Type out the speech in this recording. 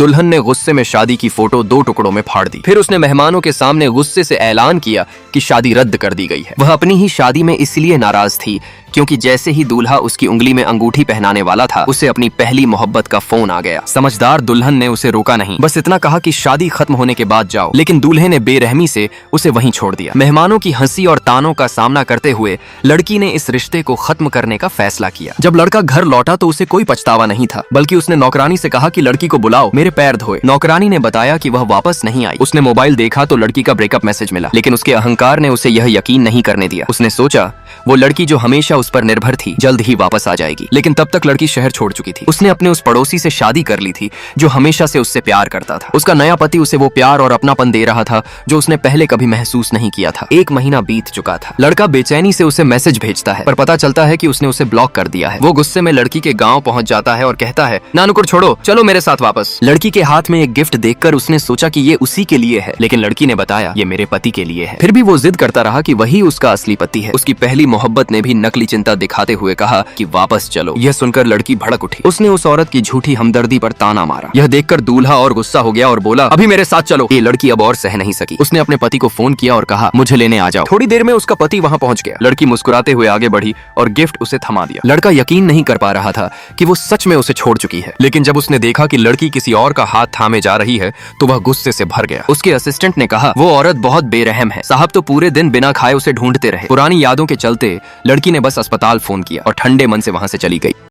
दुल्हन ने गुस्से में शादी की फोटो 2 टुकड़ों में फाड़ दी। फिर उसने मेहमानों के सामने गुस्से से ऐलान किया कि शादी रद्द कर दी गई है। वह अपनी ही शादी में इसलिए नाराज थी क्योंकि जैसे ही दूल्हा उसकी उंगली में अंगूठी पहनाने वाला था, उसे अपनी पहली मोहब्बत का फोन आ गया। समझदार दुल्हन ने उसे रोका नहीं, बस इतना कहा कि शादी खत्म होने के बाद जाओ, लेकिन दूल्हे ने बेरहमी से उसे वहीं छोड़ दिया। मेहमानों की हंसी और तानों का सामना करते हुए लड़की ने इस रिश्ते को खत्म करने का फैसला किया। जब लड़का घर लौटा तो उसे कोई पछतावा नहीं था, बल्कि उसने नौकरानी से कहा कि लड़की को बुलाओ, मेरे पैर धोए। नौकरानी ने बताया कि वह वापस नहीं आई। उसने मोबाइल देखा तो लड़की का ब्रेकअप मैसेज मिला, लेकिन उसके अहंकार ने उसे यह यकीन नहीं करने दिया। उसने सोचा वो लड़की जो हमेशा उस पर निर्भर थी जल्द ही वापस आ जाएगी, लेकिन तब तक लड़की शहर छोड़ चुकी थी। उसने अपने उस पड़ोसी से शादी कर ली थी जो हमेशा से उससे प्यार करता था। उसका नया पति उसे वो प्यार और अपनापन दे रहा था जो उसने पहले कभी महसूस नहीं किया था। 1 महीना बीत चुका था। लड़का बेचैनी से उसे मैसेज भेजता है, पर पता चलता है कि उसने उसे ब्लॉक कर दिया है। वो गुस्से में लड़की के गांव पहुंच जाता है और कहता है, नानुकुर छोड़ो, चलो मेरे साथ वापस। लड़की के हाथ में एक गिफ्ट देखकर उसने सोचा कि ये उसी के लिए है, लेकिन लड़की ने बताया ये मेरे पति के लिए है। फिर भी वो जिद करता रहा कि वही उसका असली पति है। उसकी पहली मोहब्बत ने भी नकली चिंता दिखाते हुए कहा कि वापस चलो। यह सुनकर लड़की भड़क उठी। उसने उस औरत की झूठी हमदर्दी पर ताना मारा। यह देखकर दूल्हा और गुस्सा हो गया और बोला, अभी मेरे साथ चलो। ये लड़की अब और सह नहीं सकी। उसने अपने पति को फोन किया और कहा, मुझे लेने आ जाओ। थोड़ी देर में उसका पति वहां पहुंच गया। लड़की मुस्कुराते हुए आगे बढ़ी और गिफ्ट उसे थमा दिया। लड़का यकीन नहीं कर पा रहा था कि वो सच में उसे छोड़ चुकी है, लेकिन जब उसने देखा कि लड़की किसी और का हाथ थामे जा रही है तो वह गुस्से से भर गया। उसके असिस्टेंट ने कहा, वो औरत बहुत बेरहम है, साहब तो पूरे दिन बिना खाए उसे ढूंढते रहे। पुरानी यादों के चलते लड़की ने बस अस्पताल फोन किया और ठंडे मन से वहां से चली गई।